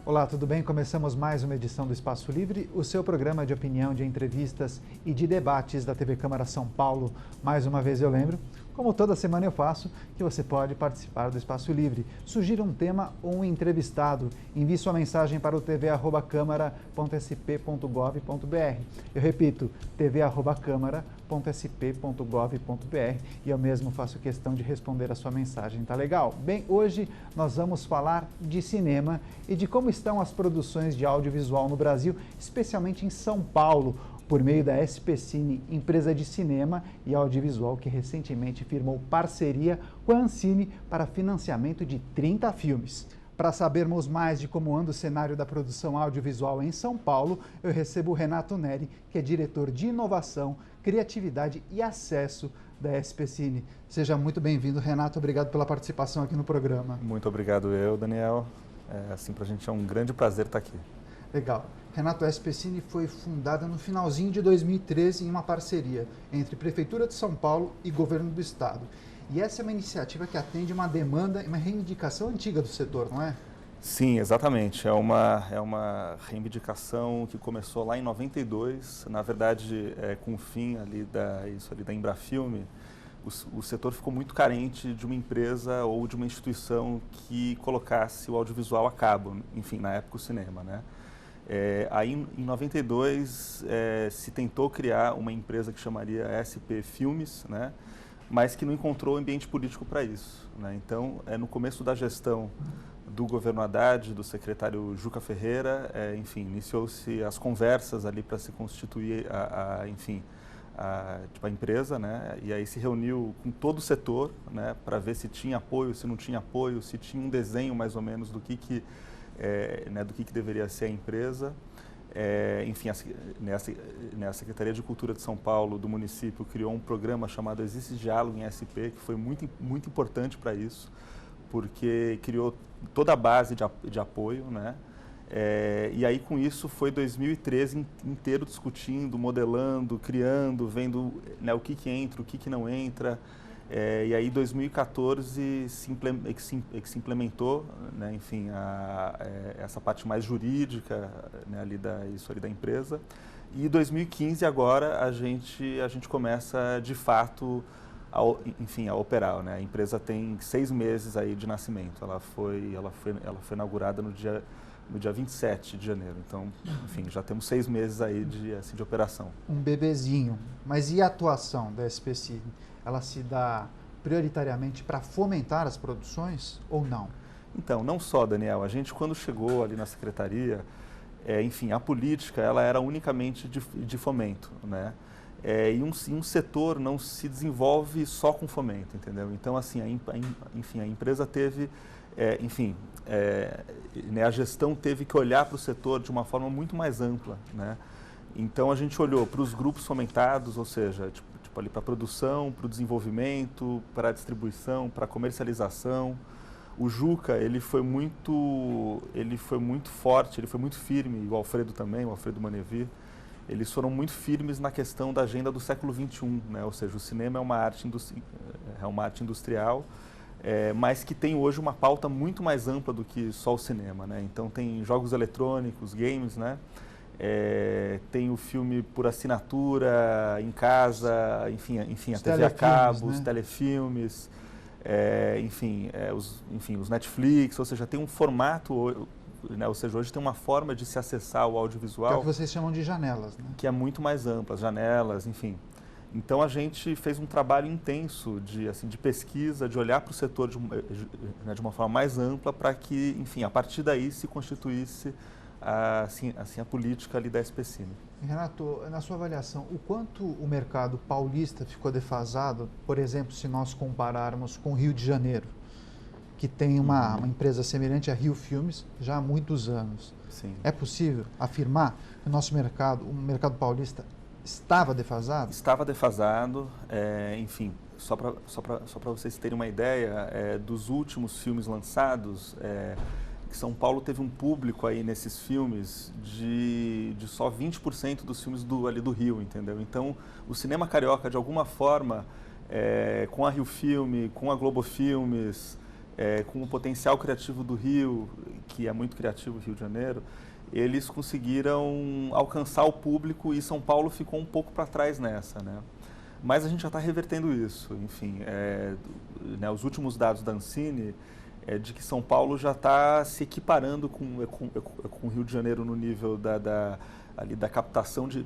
Olá, tudo bem? Começamos mais uma edição do Espaço Livre, o seu programa de opinião, de entrevistas e de debates da TV Câmara São Paulo. Mais uma vez eu lembro, como toda semana eu faço, que você pode participar do Espaço Livre. Sugira um tema ou um entrevistado. Envie sua mensagem para o tv@câmara.sp.gov.br. Eu repito, tv@câmara.sp.gov.br e eu mesmo faço questão de responder a sua mensagem, tá legal? Bem, hoje nós vamos falar de cinema e de como estão as produções de audiovisual no Brasil, especialmente em São Paulo, por meio da SP Cine, empresa de cinema e audiovisual que recentemente firmou parceria com a Ancine para financiamento de 30 filmes. Para sabermos mais de como anda o cenário da produção audiovisual em São Paulo, eu recebo o Renato Neri, que é diretor de inovação, criatividade e acesso da SP Cine. Seja muito bem-vindo, Renato. Obrigado pela participação aqui no programa. Muito obrigado Daniel. Para a gente é um grande prazer estar aqui. Legal. Renato, a SP Cine foi fundada no finalzinho de 2013 em uma parceria entre Prefeitura de São Paulo e Governo do Estado. E essa é uma iniciativa que atende uma demanda e uma reivindicação antiga do setor, não é? Sim, exatamente. É uma reivindicação que começou lá em 92, na verdade, com o fim da Embrafilme. O setor ficou muito carente de uma empresa ou de uma instituição que colocasse o audiovisual a cabo, enfim, na época o cinema, né? Aí, em 92, se tentou criar uma empresa que chamaria SP Filmes, né? Mas que não encontrou ambiente político para isso, né? Então, no começo da gestão do governo Haddad, do secretário Juca Ferreira, enfim, iniciou-se as conversas ali para se constituir a empresa, né? E aí se reuniu com todo o setor, né? Para ver se tinha apoio, se não tinha apoio, se tinha um desenho mais ou menos do que deveria ser a empresa. Enfim, a Secretaria de Cultura de São Paulo, do município, criou um programa chamado Existe Diálogo em SP, que foi muito, muito importante para isso, porque criou toda a base de apoio, né? E aí, com isso, foi 2013 inteiro discutindo, modelando, criando, vendo, né, o que entra, o que não entra. E aí, 2014, se implementou, né, enfim, essa parte mais jurídica, né, da empresa. E em 2015, agora, a gente começa, de fato, a operar, né? A empresa tem 6 meses aí de nascimento. Ela foi inaugurada no dia 27 de janeiro. Então, enfim, já temos 6 meses aí de operação. Um bebezinho. Mas e a atuação da SP Cine? Ela se dá prioritariamente para fomentar as produções ou não? Então, não só, Daniel. A gente, quando chegou ali na secretaria, enfim, a política ela era unicamente de fomento, né? E um setor não se desenvolve só com fomento, entendeu? Então, assim, a empresa teve, né, a gestão teve que olhar para o setor de uma forma muito mais ampla, né? Então, a gente olhou para os grupos fomentados, ou seja, ali para a produção, para o desenvolvimento, para a distribuição, para a comercialização. O Juca, ele foi muito forte, ele foi muito firme, e o Alfredo também, o Alfredo Manevi, eles foram muito firmes na questão da agenda do século XXI, né? Ou seja, o cinema é uma arte industrial, mas que tem hoje uma pauta muito mais ampla do que só o cinema, né? Então tem jogos eletrônicos, games, né? Tem o filme por assinatura, em casa, enfim, a TV a cabo, os telefilmes, os Netflix, ou seja, tem um formato, né, ou seja, hoje tem uma forma de se acessar o audiovisual. Que é o que vocês chamam de janelas, né? Que é muito mais ampla, janelas, enfim. Então a gente fez um trabalho intenso de pesquisa, de olhar para o setor de uma forma mais ampla para que, enfim, a partir daí se constituísse a política ali da SP Cine. Renato, na sua avaliação, o quanto o mercado paulista ficou defasado, por exemplo, se nós compararmos com o Rio de Janeiro, que tem uma empresa semelhante a Rio Filmes já há muitos anos? Sim. É possível afirmar que o nosso mercado, o mercado paulista, estava defasado? Estava defasado, enfim, só para vocês terem uma ideia, dos últimos filmes lançados, São Paulo teve um público aí nesses filmes de só 20% dos filmes ali do Rio, entendeu? Então, o cinema carioca, de alguma forma, com a Rio Filme, com a Globo Filmes, com o potencial criativo do Rio, que é muito criativo, Rio de Janeiro, eles conseguiram alcançar o público e São Paulo ficou um pouco para trás nessa, né? Mas a gente já está revertendo isso. Enfim, né, os últimos dados da Ancine é de que São Paulo já está se equiparando com o Rio de Janeiro no nível ali da captação de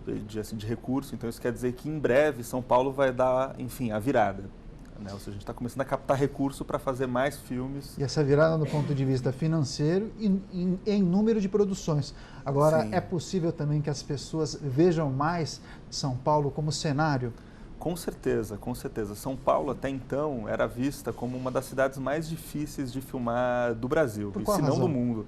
recursos. Então, isso quer dizer que em breve São Paulo vai dar, enfim, a virada. Né? Ou seja, a gente está começando a captar recurso para fazer mais filmes. E essa virada do ponto de vista financeiro e em número de produções. Agora, Sim. é possível também que as pessoas vejam mais São Paulo como cenário? Com certeza, com certeza. São Paulo, até então, era vista como uma das cidades mais difíceis de filmar do Brasil, Por qual se não razão? do mundo.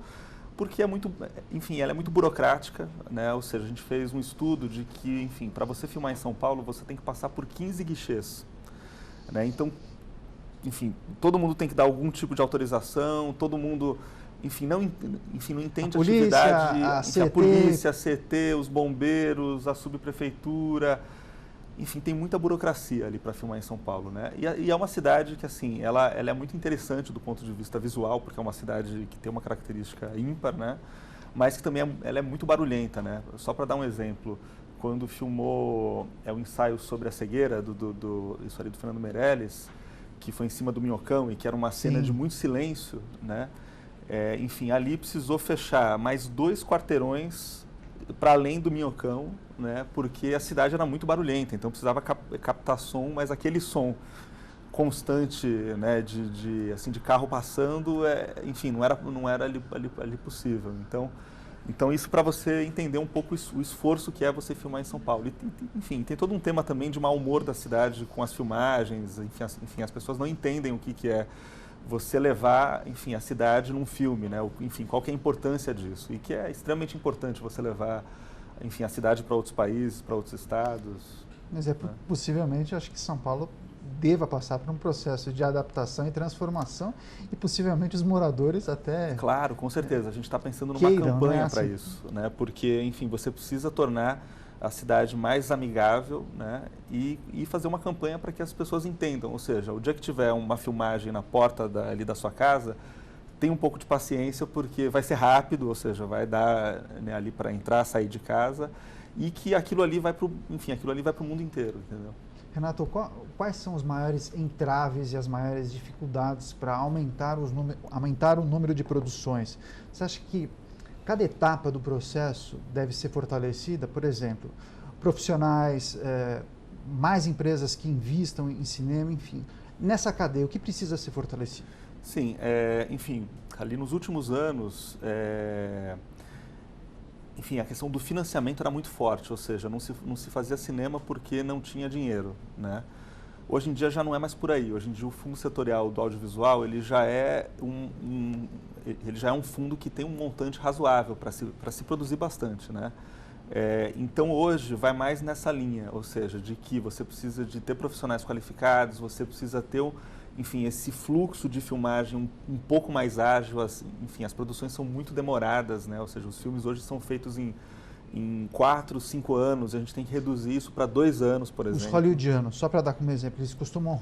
Porque é muito, enfim, ela é muito burocrática, né? Ou seja, a gente fez um estudo de que, enfim, para você filmar em São Paulo, você tem que passar por 15 guichês. Né? Então, enfim, todo mundo tem que dar algum tipo de autorização, todo mundo, enfim, não entende a atividade, a polícia, a CT, os bombeiros, a subprefeitura, enfim, tem muita burocracia ali para filmar em São Paulo, né? E é uma cidade que, assim, ela é muito interessante do ponto de vista visual, porque é uma cidade que tem uma característica ímpar, né? Mas que também ela é muito barulhenta, né? Só para dar um exemplo, quando filmou o ensaio sobre a cegueira isso ali do Fernando Meirelles, que foi em cima do Minhocão e que era uma cena Sim. de muito silêncio, né? Enfim, ali precisou fechar mais 2 quarteirões para além do Minhocão, né? Porque a cidade era muito barulhenta, então precisava captar som, mas aquele som constante, né, de carro passando, enfim, não era ali possível. Então isso para você entender um pouco o esforço que é você filmar em São Paulo. E, enfim, tem todo um tema também de mau humor da cidade com as filmagens, enfim, as pessoas não entendem o que é você levar, enfim, a cidade num filme, né? Enfim, qual que é a importância disso? E que é extremamente importante você levar, enfim, a cidade para outros países, para outros estados. Mas né? possivelmente, acho que São Paulo deva passar por um processo de adaptação e transformação e possivelmente os moradores até... Claro, com certeza. A gente está pensando numa queiram, campanha né? para Assim, isso, né? Porque, enfim, você precisa tornar a cidade mais amigável, né? E fazer uma campanha para que as pessoas entendam. Ou seja, o dia que tiver uma filmagem na porta ali da sua casa, tenha um pouco de paciência, porque vai ser rápido, ou seja, vai dar, né, ali para entrar, sair de casa, e que aquilo ali vai para o mundo inteiro, entendeu? Renato, quais são os maiores entraves e as maiores dificuldades para aumentar o número de produções? Você acha que cada etapa do processo deve ser fortalecida? Por exemplo, profissionais, mais empresas que investam em cinema, enfim. Nessa cadeia, o que precisa ser fortalecido? Sim, enfim, ali nos últimos anos, enfim, a questão do financiamento era muito forte, ou seja, não se fazia cinema porque não tinha dinheiro, né? Hoje em dia já não é mais por aí. Hoje em dia o fundo setorial do audiovisual ele já é um fundo que tem um montante razoável para se produzir bastante, né? Então hoje vai mais nessa linha, ou seja, de que você precisa de ter profissionais qualificados, você precisa ter enfim, esse fluxo de filmagem um pouco mais ágil, enfim, as produções são muito demoradas, né? Ou seja, os filmes hoje são feitos em 4, 5 anos, a gente tem que reduzir isso para 2 anos, por exemplo. Os hollywoodianos, só para dar como exemplo, eles costumam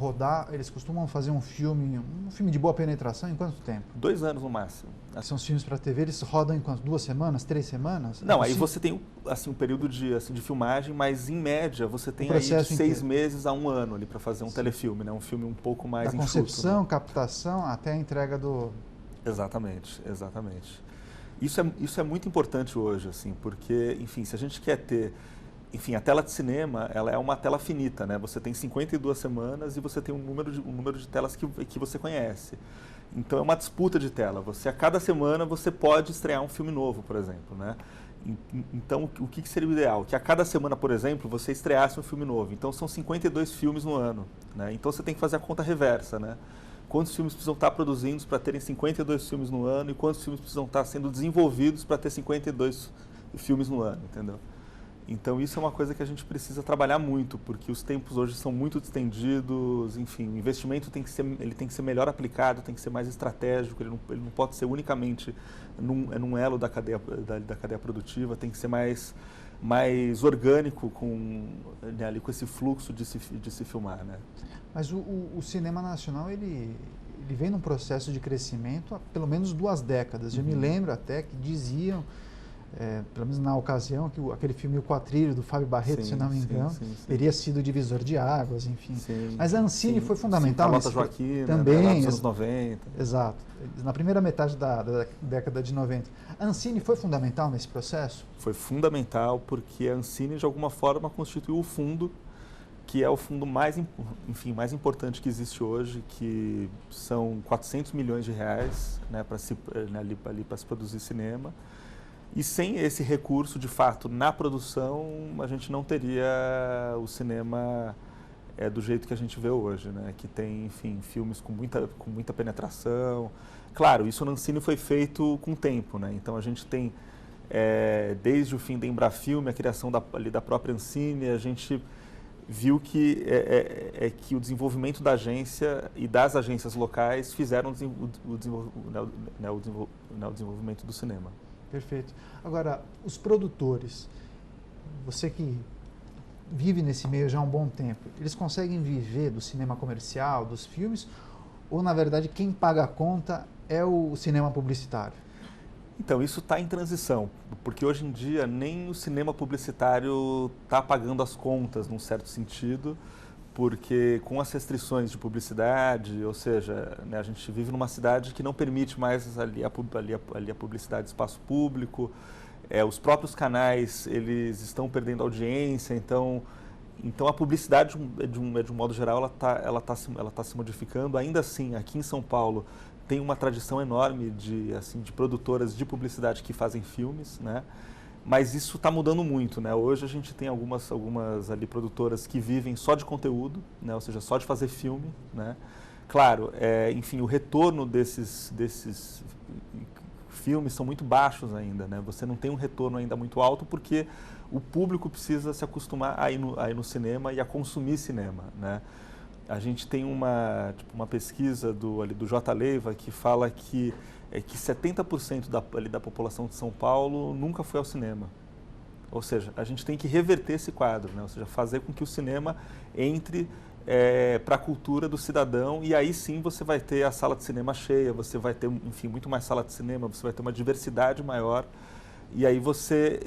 fazer um filme de boa penetração em quanto tempo? 2 anos no máximo. São os filmes para TV, eles rodam em quanto? 2 semanas, 3 semanas? Não, aí você tem assim, um período de filmagem, mas em média você tem aí de 6 meses a 1 ano ali para fazer um telefilme, né? Um filme um pouco mais enxuto. Da concepção, né? captação até a entrega do... Exatamente, exatamente. Isso é muito importante hoje, assim, porque, enfim, se a gente quer ter... Enfim, a tela de cinema, ela é uma tela finita, né? Você tem 52 semanas e você tem um número de telas que você conhece. Então, é uma disputa de tela. A cada semana, você pode estrear um filme novo, por exemplo, né? Então, o que seria o ideal? Que a cada semana, por exemplo, você estreasse um filme novo. Então, são 52 filmes no ano, né? Então, você tem que fazer a conta reversa, né? Quantos filmes precisam estar produzidos para terem 52 filmes no ano e quantos filmes precisam estar sendo desenvolvidos para ter 52 filmes no ano, entendeu? Então isso é uma coisa que a gente precisa trabalhar muito, porque os tempos hoje são muito estendidos, enfim, o investimento tem que ser melhor aplicado, tem que ser mais estratégico, ele não pode ser unicamente num elo da cadeia produtiva, tem que ser mais orgânico né, ali com esse fluxo de se filmar, né? Mas o cinema nacional, ele ele vem num processo de crescimento há pelo menos 2 décadas. Eu me lembro até que diziam, pelo menos na ocasião, que aquele filme O Quatrilho, do Fábio Barreto, se não me engano, teria sido divisor de águas, enfim. Mas a Ancine foi fundamental. Carlota Joaquim, também, né, nos anos 90. Exato, na primeira metade da década de 90. A Ancine foi fundamental nesse processo? Foi fundamental porque a Ancine, de alguma forma, constituiu o fundo, que é o fundo mais importante que existe hoje, que são 400 milhões de reais, né, para se produzir cinema. E sem esse recurso, de fato, na produção, a gente não teria o cinema do jeito que a gente vê hoje, né, que tem, enfim, filmes com muita penetração. Claro, isso na Ancine foi feito com tempo, né, então a gente tem, desde o fim da Embrafilme, a criação da própria Ancine, a gente viu que o desenvolvimento da agência e das agências locais fizeram o desenvolvimento do cinema. Perfeito. Agora, os produtores, você que vive nesse meio já há um bom tempo, eles conseguem viver do cinema comercial, dos filmes, ou na verdade quem paga a conta é o cinema publicitário? Então, isso está em transição, porque hoje em dia nem o cinema publicitário está pagando as contas, num certo sentido, porque com as restrições de publicidade, ou seja, né, a gente vive numa cidade que não permite mais a publicidade de espaço público, os próprios canais eles estão perdendo audiência, então a publicidade, de um modo geral, ela tá se modificando. Ainda assim, aqui em São Paulo, tem uma tradição enorme de produtoras de publicidade que fazem filmes, né? Mas isso está mudando muito, né? Hoje a gente tem algumas ali produtoras que vivem só de conteúdo, né? Ou seja, só de fazer filme, né? Claro, enfim, o retorno desses filmes são muito baixos ainda, né? Você não tem um retorno ainda muito alto porque o público precisa se acostumar a ir no cinema e a consumir cinema, né? A gente tem uma pesquisa do J. Leiva que fala que 70% da população de São Paulo nunca foi ao cinema. Ou seja, a gente tem que reverter esse quadro, né? Ou seja, fazer com que o cinema entre para a cultura do cidadão, e aí sim você vai ter a sala de cinema cheia, você vai ter, enfim, muito mais sala de cinema, você vai ter uma diversidade maior. E aí você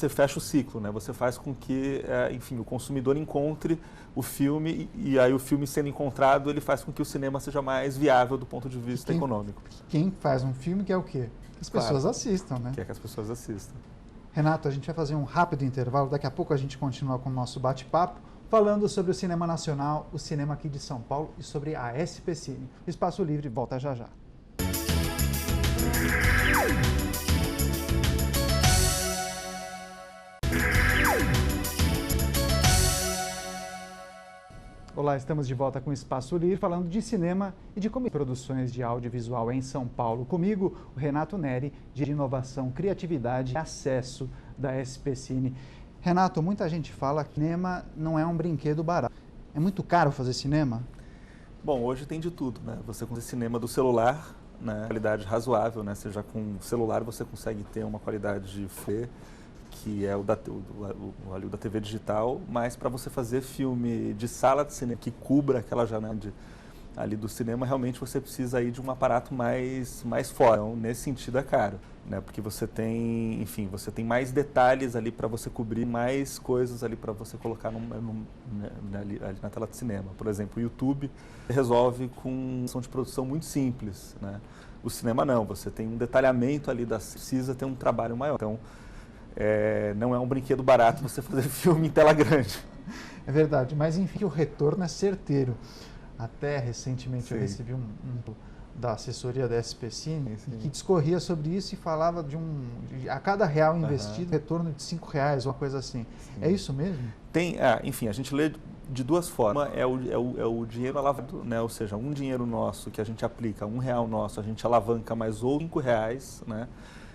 fecha o ciclo, né? Você faz com que, enfim, o consumidor encontre o filme e aí o filme sendo encontrado, ele faz com que o cinema seja mais viável do ponto de vista econômico. Quem faz um filme quer o quê? Que as pessoas assistam, né? Quer que as pessoas assistam. Renato, a gente vai fazer um rápido intervalo, daqui a pouco a gente continua com o nosso bate-papo, falando sobre o cinema nacional, o cinema aqui de São Paulo e sobre a SP Cine. O Espaço Livre volta já já. Olá, estamos de volta com o Espaço Livre, falando de cinema e de como produções de audiovisual em São Paulo. Comigo, o Renato Neri, de Inovação, Criatividade e Acesso da SP Cine. Renato, muita gente fala que cinema não é um brinquedo barato. É muito caro fazer cinema? Bom, hoje tem de tudo, né? Você consegue cinema do celular, né? Qualidade razoável, né? Seja com celular você consegue ter uma qualidade de que é o da TV digital, mas para você fazer filme de sala de cinema que cubra aquela janela ali do cinema, realmente você precisa aí de um aparato mais forte. Então, nesse sentido é caro, né? Porque você tem, enfim, você tem mais detalhes ali para você cobrir, mais coisas ali para você colocar ali na tela de cinema. Por exemplo, o YouTube resolve com uma ação de produção muito simples, né? O cinema não, você tem um detalhamento ali, precisa ter um trabalho maior. Então, não é um brinquedo barato você fazer filme em tela grande. É verdade, mas enfim, o retorno é certeiro. Até recentemente eu recebi da assessoria da SP Cine que discorria sobre isso e falava a cada real investido, retorno de R$5, uma coisa assim. Sim. É isso mesmo? Tem, enfim, a gente lê de duas formas. É o dinheiro alavancado, né? Ou seja, um dinheiro nosso que a gente aplica, R$1 nosso, a gente alavanca mais ou R$5, né?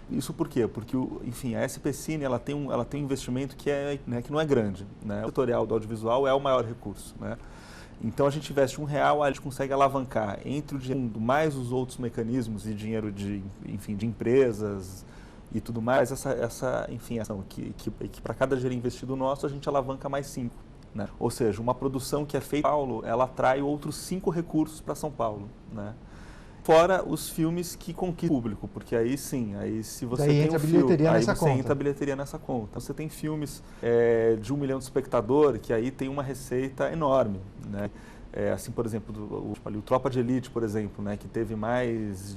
Isso por quê? Porque, enfim, a SP Cine ela tem um investimento que não é grande, né? O setorial do audiovisual é o maior recurso, né? Então a gente investe R$1, a gente consegue alavancar entre o dinheiro mais os outros mecanismos e dinheiro de empresas e tudo mais, essa ação que para cada dinheiro investido nosso a gente alavanca mais 5, né? Ou seja, uma produção que é feita em São Paulo, ela atrai outros 5 recursos para São Paulo, né? Fora os filmes que conquistam o público, porque aí sim, aí se você daí tem entra um a filme, bilheteria aí nessa você conta. entra a bilheteria nessa conta. Você tem filmes de 1 milhão de espectador, que aí tem uma receita enorme, né? Assim, por exemplo, o Tropa de Elite, por exemplo, né, que teve mais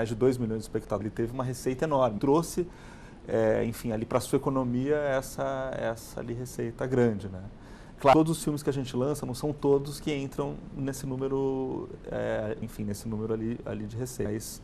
de 2 milhões de espectadores, ele teve uma receita enorme. Trouxe, enfim, ali para a sua economia essa ali receita grande, né? Claro, todos os filmes que a gente lança não são todos que entram nesse número, enfim, nesse número ali de receita. Mas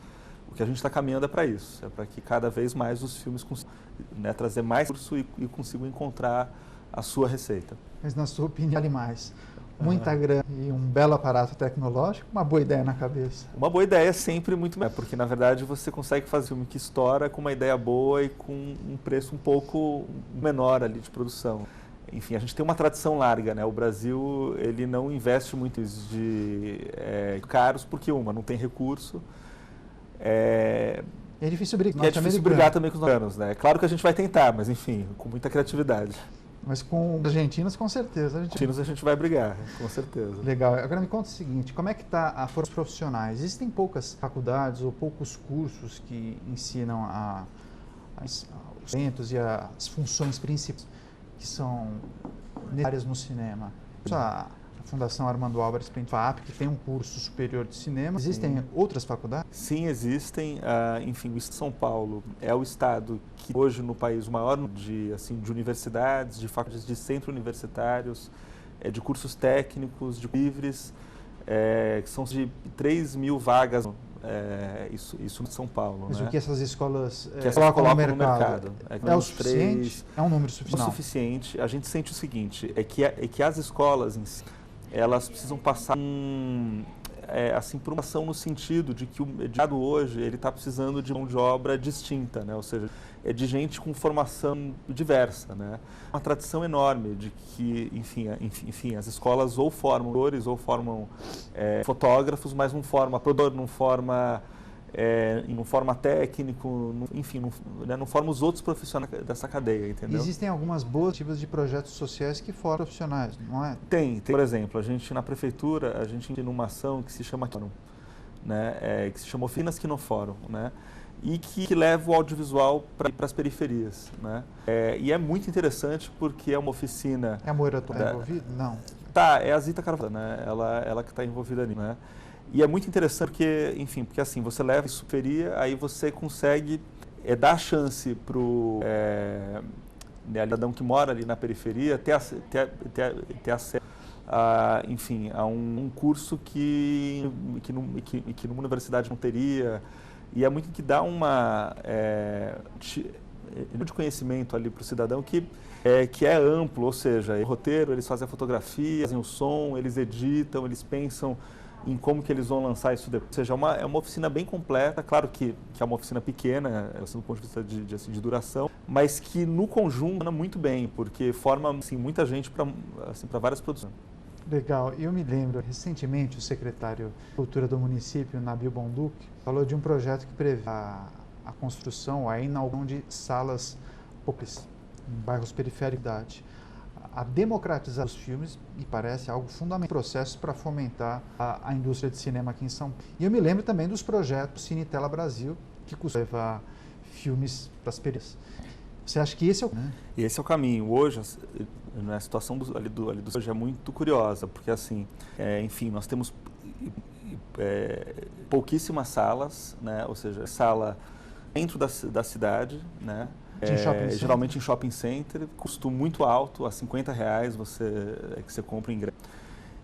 o que a gente está caminhando é para isso, é para que cada vez mais os filmes consigam, né, trazer mais recurso e consigam encontrar a sua receita. Mas na sua opinião, vale mais? Muita grana e um belo aparato tecnológico, uma boa ideia na cabeça? Uma boa ideia é sempre muito melhor, porque na verdade você consegue fazer um filme que estoura com uma ideia boa e com um preço um pouco menor ali de produção. Enfim, a gente tem uma tradição larga, né? O Brasil, ele não investe muito de caros porque, não tem recurso. É difícil brigar. E é difícil brigar também com os americanos, né? Claro que a gente vai tentar, mas enfim, com muita criatividade. Mas com os argentinos, com certeza. A gente vai brigar, com certeza. Legal. Agora me conta o seguinte, como é que está a força profissionais? Existem poucas faculdades ou poucos cursos que ensinam os talentos e as funções principais que são necessárias no cinema? A Fundação Armando Álvares FAAP, que tem um curso superior de cinema. Existem outras faculdades? Sim, existem. Enfim, o Estado de São Paulo é o estado que hoje no país o maior de universidades, de faculdades de centros universitários, de cursos técnicos, de livres, que são de 3 mil vagas. Isso em São Paulo. Mas né? o que essas escolas colocam no mercado? É o suficiente? É um número suficiente? O suficiente. A gente sente o seguinte, é que as escolas em si, elas precisam passar por uma ação no sentido de que o mercado hoje ele está precisando de mão de obra distinta, né? Ou seja, de gente com formação diversa, né? Uma tradição enorme de que, enfim, as escolas ou formam atores ou formam fotógrafos, mas não forma produtor, não forma técnico, enfim, não forma os outros profissionais dessa cadeia, entendeu? Existem algumas boas tipos de projetos sociais que formam profissionais, não é? Tem. Por exemplo, a gente na prefeitura, a gente tem uma ação que se chama né? Que se chama Oficinas Quinofórum, né? E que leva o audiovisual para as periferias, né? E é muito interessante porque é uma oficina... É a Moira está envolvida? Não. Tá, é a Zita Carvalho, né? Ela que está envolvida ali, né? E é muito interessante porque assim, você leva isso para a periferia, aí você consegue dar a chance para o cidadão que mora ali na periferia ter acesso a um curso que numa universidade não teria. E é muito que dá de conhecimento ali para o cidadão que é amplo, ou seja, o roteiro, eles fazem a fotografia, fazem o som, eles editam, eles pensam em como que eles vão lançar isso depois. Ou seja, é uma oficina bem completa, claro que é uma oficina pequena, assim, do ponto de vista de duração, mas que no conjunto funciona muito bem, porque forma assim, muita gente para várias produções. Legal. Eu me lembro, recentemente, o secretário de Cultura do município, Nabil Bonduc, falou de um projeto que prevê a construção, a inauguração de salas populares em bairros periféricos da cidade. A democratizar os filmes me parece algo fundamental no processo para fomentar a indústria de cinema aqui em São Paulo. E eu me lembro também dos projetos Cinetela Brasil, que costumam levar filmes para as periferias. Você acha que esse é o caminho? Esse é o caminho. Hoje, a situação ali do hoje é muito curiosa, porque assim, enfim, nós temos pouquíssimas salas, né? Ou seja, sala dentro da cidade, né? Geralmente em shopping center, custo muito alto, a R$50 que você compra o ingresso.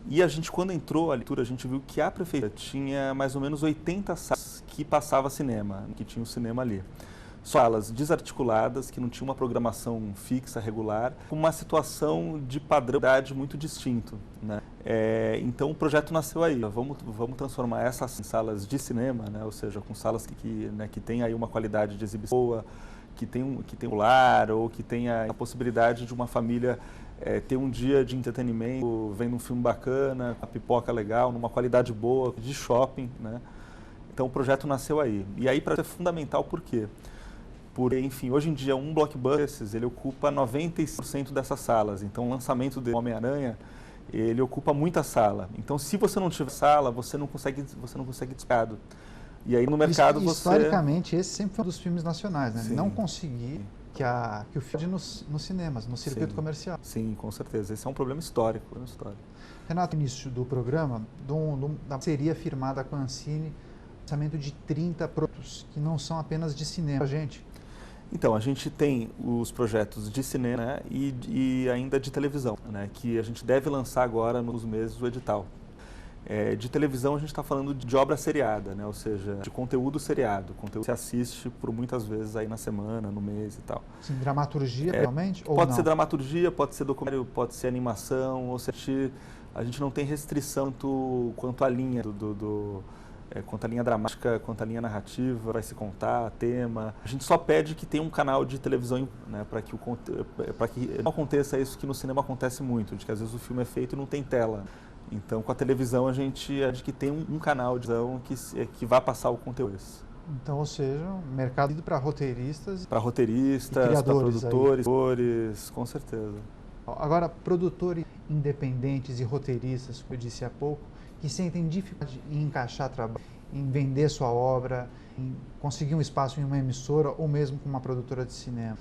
E a gente, quando entrou a leitura, a gente viu que a prefeitura tinha mais ou menos 80 salas que passava cinema, que tinha o cinema ali. Salas desarticuladas, que não tinham uma programação fixa, regular, com uma situação de padrão muito distinto, né? Então o projeto nasceu aí. Vamos transformar essas salas de cinema, né? Ou seja, com salas que tem aí uma qualidade de exibição boa, que tem um lar, ou que tenha a possibilidade de uma família ter um dia de entretenimento, vendo um filme bacana, com a pipoca legal, numa qualidade boa, de shopping, né? Então o projeto nasceu aí. E aí para é fundamental por quê? Porque, enfim, hoje em dia um blockbuster ele ocupa 95% dessas salas. Então o lançamento do Homem-Aranha, ele ocupa muita sala. Então se você não tiver sala, você não consegue despegado. E aí no mercado historicamente, esse sempre foi um dos filmes nacionais, né? Sim. Não conseguir que o filme nos cinemas, no circuito comercial. Sim, com certeza. Esse é um problema histórico. Renato, no início do programa, da parceria firmada com a Ancine, lançamento de 30 produtos, que não são apenas de cinema, gente. Então, a gente tem os projetos de cinema, né, e ainda de televisão, né, que a gente deve lançar agora nos meses do edital. De televisão a gente está falando de obra seriada, né, ou seja, de conteúdo seriado, conteúdo que se assiste por muitas vezes aí na semana, no mês e tal. Sim, dramaturgia realmente? Ou pode não? ser dramaturgia, pode ser documentário, pode ser animação, ou seja, a gente não tem restrição quanto à linha quanto à linha dramática, quanto à linha narrativa, vai se contar, tema. A gente só pede que tenha um canal de televisão, né, para que não aconteça isso que no cinema acontece muito, de que às vezes o filme é feito e não tem tela. Então, com a televisão, a gente que tem um canal de televisão que vai passar o conteúdo. Então, ou seja, um mercado para roteiristas. Para roteiristas, para produtores, com certeza. Agora, produtores independentes e roteiristas, como eu disse há pouco, que sentem dificuldade em encaixar trabalho, em vender sua obra, em conseguir um espaço em uma emissora ou mesmo com uma produtora de cinema.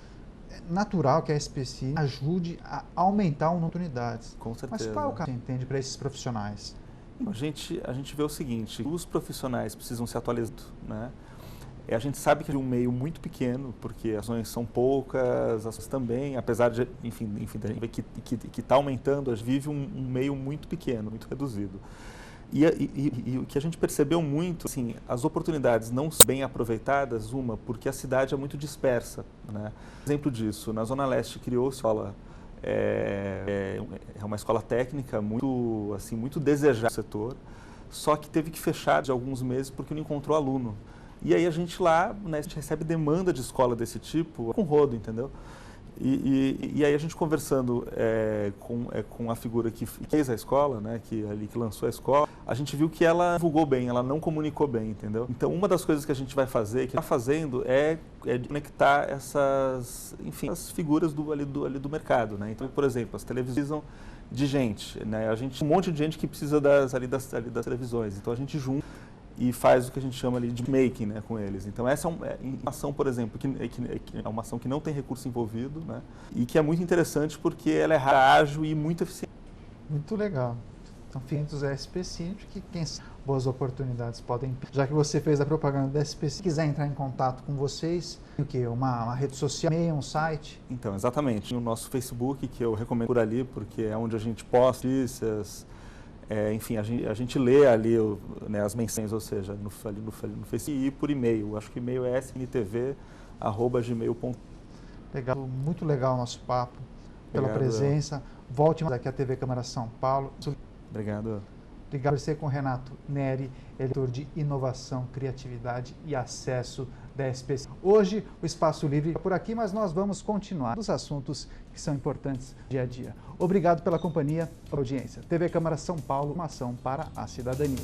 É natural que a SPCine ajude a aumentar as oportunidades. Com certeza. Mas qual é o caminho que entende para esses profissionais? A gente vê o seguinte, os profissionais precisam se atualizar, né? A gente sabe que é um meio muito pequeno, porque as ações são poucas, as ações também, apesar de, enfim que está aumentando, a gente vive um meio muito pequeno, muito reduzido. E o que a gente percebeu muito, assim, as oportunidades não são bem aproveitadas, porque a cidade é muito dispersa, né? Exemplo disso, na Zona Leste criou-se escola, é uma escola técnica muito desejada no setor, só que teve que fechar de alguns meses porque não encontrou aluno. E aí a gente lá, né, a gente recebe demanda de escola desse tipo com rodo, entendeu? E aí a gente conversando com a figura que fez a escola, né, que lançou a escola, a gente viu que ela divulgou bem, ela não comunicou bem, entendeu? Então uma das coisas que a gente vai fazer, que está fazendo, é conectar as figuras do mercado, né? Então, por exemplo, as televisões precisam de gente, né? Um monte de gente que precisa das televisões, então a gente junta e faz o que a gente chama ali de making, né, com eles. Então essa é uma ação, por exemplo, que é uma ação que não tem recurso envolvido, né, e que é muito interessante porque ela é ágil e muito eficiente. Muito legal. Então, Fintos é SPCine, que quem sabe boas oportunidades podem... Já que você fez a propaganda da SPCine, se quiser entrar em contato com vocês, o quê? Uma rede social, um site? Então, exatamente. No nosso Facebook, que eu recomendo por ali, porque é onde a gente posta notícias. Enfim, a gente lê ali, né, as mensagens, ou seja, no Facebook e por e-mail. Acho que o e-mail é sntv@gmail.com. Legal, muito legal o nosso papo, pela presença. Volte aqui à TV Câmara São Paulo. Obrigado. Obrigado por ser com o Renato Neri, editor de Inovação, Criatividade e Acesso da SPCine. Hoje o Espaço Livre é por aqui, mas nós vamos continuar os assuntos que são importantes no dia a dia. Obrigado pela companhia, pela audiência. TV Câmara São Paulo, uma ação para a cidadania.